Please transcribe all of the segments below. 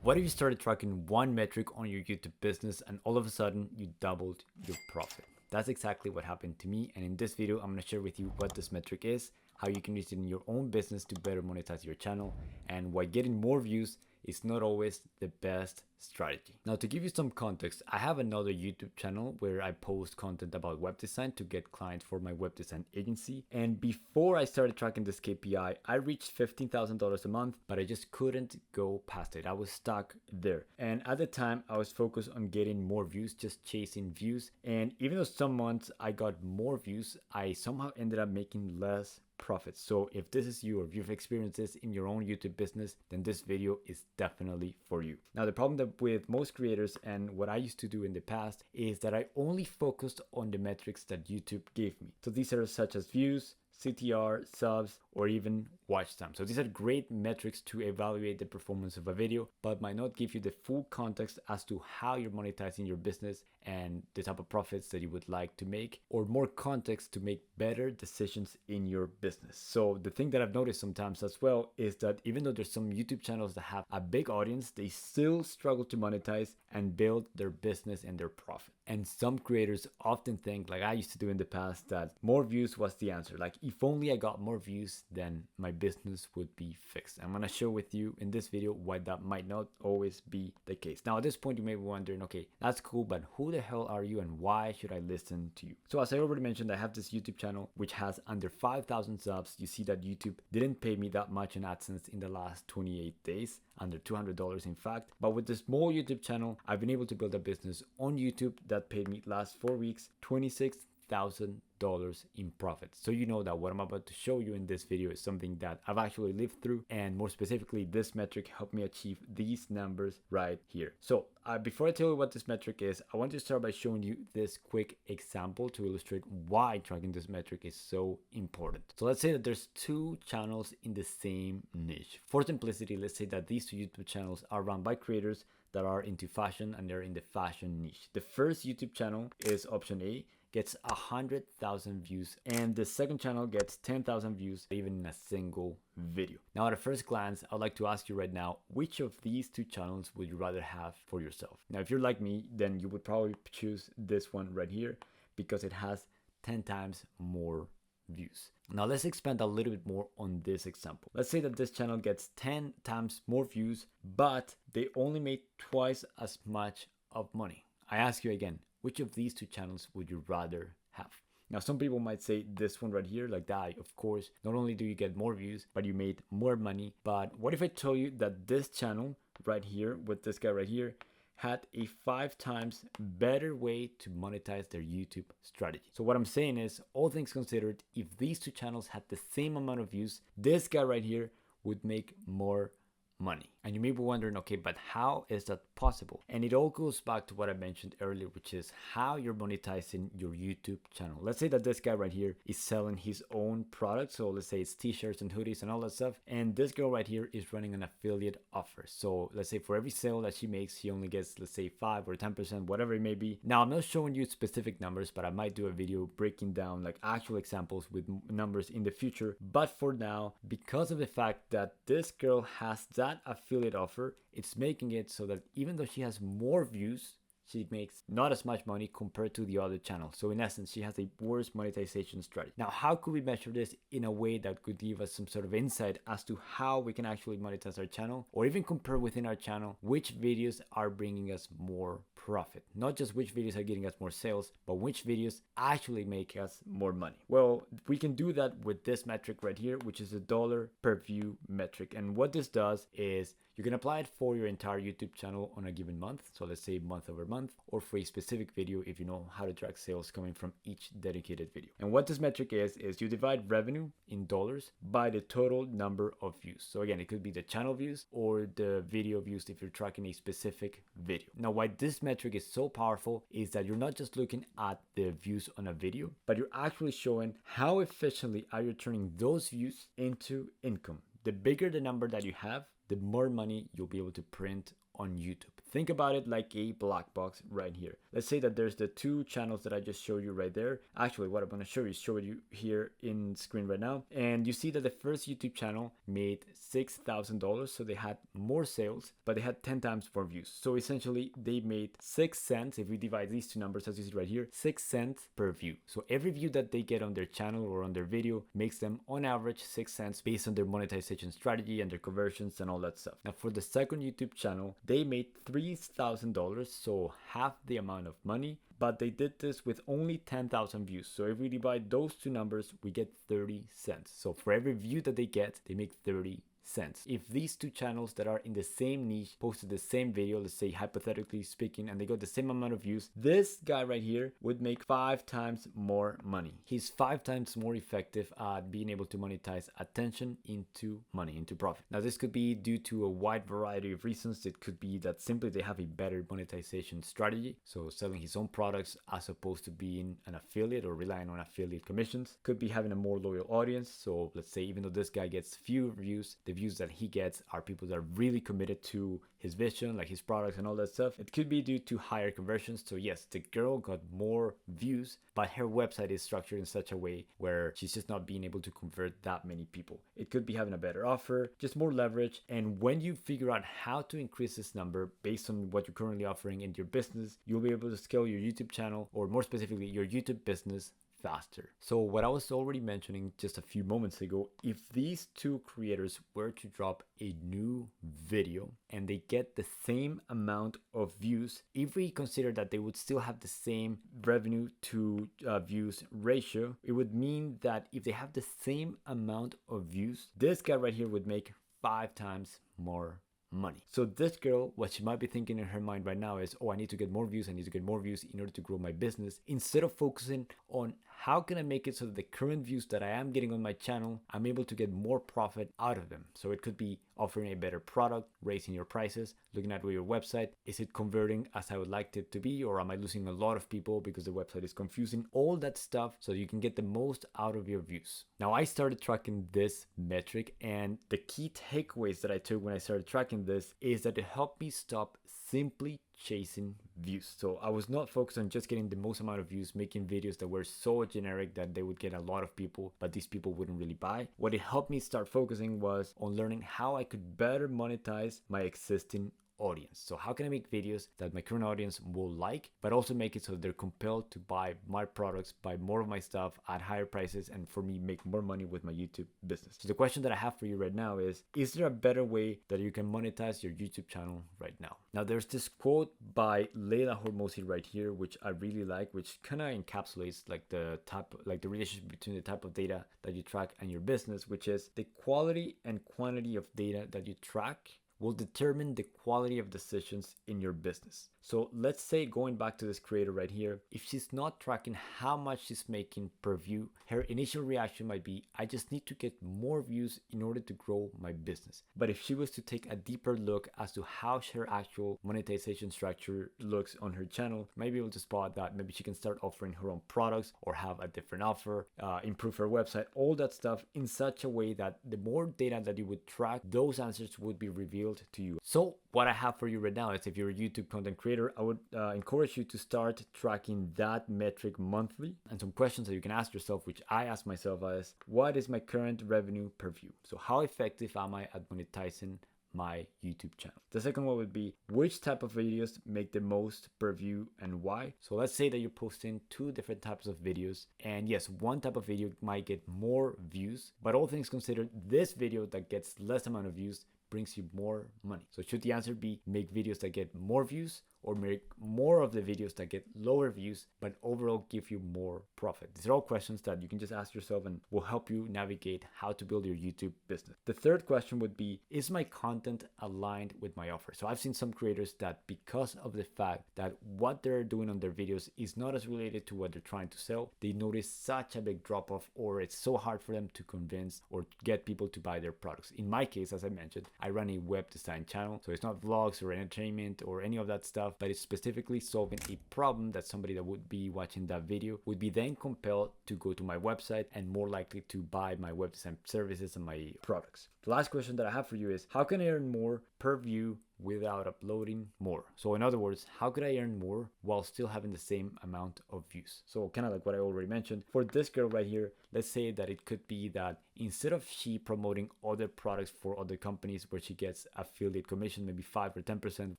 What if you started tracking one metric on your YouTube business and all of a sudden you doubled your profit? That's exactly what happened to me, and in this video I'm going to share with you what this metric is, how you can use it in your own business to better monetize your channel, and why getting more views is not always the best strategy. Now, to give you some context, I have another YouTube channel where I post content about web design to get clients for my web design agency. And before I started tracking this KPI, I reached $15,000 a month, but I just couldn't go past it. I was stuck there. And at the time, I was focused on getting more views, just chasing views. And even though some months I got more views, I somehow ended up making less profits. So if this is you, or if you've experienced this in your own YouTube business, then this video is definitely for you. Now, the problem that with most creators, and what I used to do in the past, is that I only focused on the metrics that YouTube gave me. So these are such as views, CTR, subs, or even watch time. So these are great metrics to evaluate the performance of a video, but might not give you the full context as to how you're monetizing your business and the type of profits that you would like to make, or more context to make better decisions in your business. So the thing that I've noticed sometimes as well is that even though there's some YouTube channels that have a big audience, they still struggle to monetize and build their business and their profit. And some creators often think, like I used to do in the past, that more views was the answer. Like if only I got more views, then my business would be fixed. I'm gonna share with you in this video why that might not always be the case. Now, at this point, you may be wondering, okay, that's cool, but who the hell are you and why should I listen to you? So as I already mentioned, I have this YouTube channel which has under 5,000 subs. You see that YouTube didn't pay me that much in AdSense in the last 28 days, under $200 in fact. But with this small YouTube channel, I've been able to build a business on YouTube that paid me last 4 weeks $26,000 in profit. So you know that what I'm about to show you in this video is something that I've actually lived through, and more specifically, this metric helped me achieve these numbers right here. So before I tell you what this metric is, I want to start by showing you this quick example to illustrate why tracking this metric is so important. So let's say that there's two channels in the same niche. For simplicity, let's say that these two YouTube channels are run by creators that are into fashion and they're in the fashion niche. The first YouTube channel is option A, gets 100,000 views, and the second channel gets 10,000 views even in a single video. Now, at a first glance, I'd like to ask you right now, which of these two channels would you rather have for yourself? Now, if you're like me, then you would probably choose this one right here because it has 10 times more views. Now let's expand a little bit more on this example. Let's say that this channel gets 10 times more views, but they only made twice as much of money. I ask you again, which of these two channels would you rather have? Now, some people might say this one right here, like that. Of course, not only do you get more views, but you made more money. But what if I tell you that this channel right here, with this guy right here, had a 5 times better way to monetize their YouTube strategy? So what I'm saying is, all things considered, if these two channels had the same amount of views, this guy right here would make more money. And you may be wondering, okay, but how is that possible? And it all goes back to what I mentioned earlier, which is how you're monetizing your YouTube channel. Let's say that this guy right here is selling his own product. So let's say it's t-shirts and hoodies and all that stuff. And this girl right here is running an affiliate offer. So let's say for every sale that she makes, she only gets, let's say 5 or 10%, whatever it may be. Now, I'm not showing you specific numbers, but I might do a video breaking down like actual examples with numbers in the future. But for now, because of the fact that this girl has that affiliate offer, it's making it so that even though she has more views, she makes not as much money compared to the other channel. So in essence, she has a worse monetization strategy. Now, how could we measure this in a way that could give us some sort of insight as to how we can actually monetize our channel, or even compare within our channel which videos are bringing us more profit? Not just which videos are getting us more sales, but which videos actually make us more money. Well, we can do that with this metric right here, which is a dollar per view metric. And what this does is you can apply it for your entire YouTube channel on a given month. So let's say month over month, or for a specific video if you know how to track sales coming from each dedicated video. And what this metric is you divide revenue in dollars by the total number of views. So again, it could be the channel views or the video views if you're tracking a specific video. Now, why this metric is so powerful is that you're not just looking at the views on a video, but you're actually showing how efficiently are you turning those views into income. The bigger the number that you have, the more money you'll be able to print on YouTube. Think about it like a black box right here. Let's say that there's the two channels that I just showed you right there. Actually, what I'm going to show you here in screen right now. And you see that the first YouTube channel made $6,000. So they had more sales, but they had 10 times more views. So essentially they made 6 cents. If we divide these two numbers, as you see right here, 6 cents per view. So every view that they get on their channel or on their video makes them on average 6 cents based on their monetization strategy and their conversions and all that stuff. Now for the second YouTube channel, they made $3,000, so half the amount of money, but they did this with only 10,000 views. So if we divide those two numbers, we get 30 cents. So for every view that they get, they make 30 cents. If these two channels that are in the same niche posted the same video, let's say hypothetically speaking, and they got the same amount of views, this guy right here would make 5 times more money. He's 5 times more effective at being able to monetize attention into money, into profit. Now this could be due to a wide variety of reasons. It could be that simply they have a better monetization strategy, so selling his own products as opposed to being an affiliate or relying on affiliate commissions. Could be having a more loyal audience. So let's say even though this guy gets few views, the views that he gets are people that are really committed to his vision, like his products and all that stuff. It could be due to higher conversions. So yes, the girl got more views, but her website is structured in such a way where she's just not being able to convert that many people. It could be having a better offer, just more leverage. And when you figure out how to increase this number based on what you're currently offering in your business, you'll be able to scale your YouTube channel, or more specifically your YouTube business, faster. So what I was already mentioning just a few moments ago, if these two creators were to drop a new video and they get the same amount of views, if we consider that they would still have the same revenue to views ratio, it would mean that if they have the same amount of views, this guy right here would make 5 times more money. So this girl, what she might be thinking in her mind right now is, oh, I need to get more views. I need to get more views in order to grow my business. Instead of focusing on how can I make it so that the current views that I am getting on my channel, I'm able to get more profit out of them. So it could be offering a better product, raising your prices, looking at your website. Is it converting as I would like it to be, or am I losing a lot of people because the website is confusing? All that stuff so you can get the most out of your views. Now I started tracking this metric, and the key takeaways that I took when I started tracking this is that it helped me stop simply chasing views. So I was not focused on just getting the most amount of views, making videos that were so generic that they would get a lot of people, but these people wouldn't really buy. What it helped me start focusing was on learning how I could better monetize my existing audience. So how can I make videos that my current audience will like, but also make it so they're compelled to buy my products, buy more of my stuff at higher prices, and for me make more money with my YouTube business. So the question that I have for you right now is there a better way that you can monetize your YouTube channel right now? Now there's this quote by Leila Hormozi right here, which I really like, which kind of encapsulates like the relationship between the type of data that you track and your business, which is the quality and quantity of data that you track will determine the quality of decisions in your business. So let's say, going back to this creator right here, if she's not tracking how much she's making per view, her initial reaction might be, I just need to get more views in order to grow my business. But if she was to take a deeper look as to how her actual monetization structure looks on her channel, might be able to spot that maybe she can start offering her own products or have a different offer, improve her website, all that stuff in such a way that the more data that you would track, those answers would be revealed to you. So what I have for you right now is, if you're a YouTube content creator, I would encourage you to start tracking that metric monthly. And some questions that you can ask yourself, which I ask myself, is what is my current revenue per view? So how effective am I at monetizing my YouTube channel? The second one would be, which type of videos make the most per view and why? So let's say that you're posting 2 different types of videos, and yes, one type of video might get more views, but all things considered, this video that gets less amount of views brings you more money. So should the answer be make videos that get more views, or make more of the videos that get lower views but overall give you more profit? These are all questions that you can just ask yourself and will help you navigate how to build your YouTube business. The third question would be, is my content aligned with my offer? So I've seen some creators that, because of the fact that what they're doing on their videos is not as related to what they're trying to sell, they notice such a big drop off, or it's so hard for them to convince or get people to buy their products. In my case, as I mentioned, I run a web design channel, so it's not vlogs or entertainment or any of that stuff. stuff that is specifically solving a problem that somebody that would be watching that video would be then compelled to go to my website and more likely to buy my web design services and my products. The last question that I have for you is, how can I earn more per view without uploading more? So in other words, how could I earn more while still having the same amount of views? So kind of like what I already mentioned, for this girl right here, let's say that it could be that instead of she promoting other products for other companies where she gets affiliate commission, maybe 5 or 10%,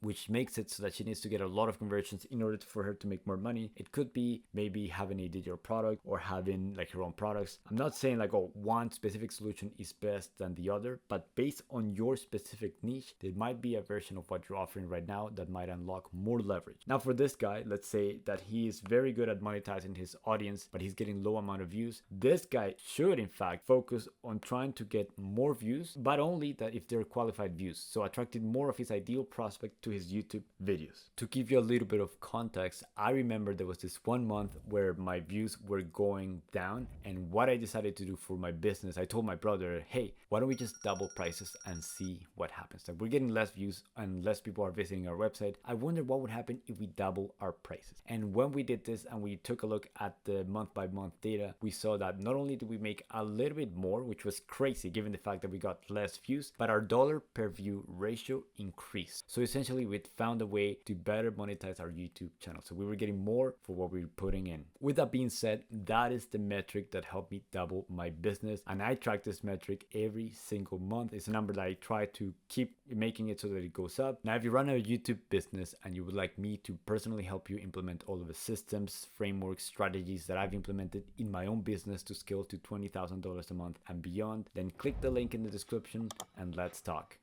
which makes it so that she needs to get a lot of conversions in order for her to make more money. It could be maybe having a digital product or having like her own products. I'm not saying like, oh, one specific solution is best than the other, but based on your specific niche, there might be a version of what you're offering right now that might unlock more leverage. Now for this guy, let's say that he is very good at monetizing his audience, but he's getting low amount of views. This guy should in fact focus on trying to get more views, but only that if they're qualified views, so attracting more of his ideal prospect to his YouTube videos. To give you a little bit of context, I remember there was this 1 month where my views were going down, and what I decided to do for my business, I told my brother, hey, why don't we just double prices and see what happens? Like, we're getting less views and less people are visiting our website. I wonder what would happen if we double our prices. And when we did this and we took a look at the month by month data, we saw that not only did we make a little bit more, which was crazy given the fact that we got less views, but our dollar per view ratio increased. So essentially we found a way to better monetize our YouTube channel. So we were getting more for what we were putting in. With that being said, that is the metric that helped me double my business. And I track this metric every single month. It's a number that I try to keep making it so that it goes up. Now, if you run a YouTube business and you would like me to personally help you implement all of the systems, frameworks, strategies that I've implemented in my own business to scale to $20,000 a month and beyond, then click the link in the description and let's talk.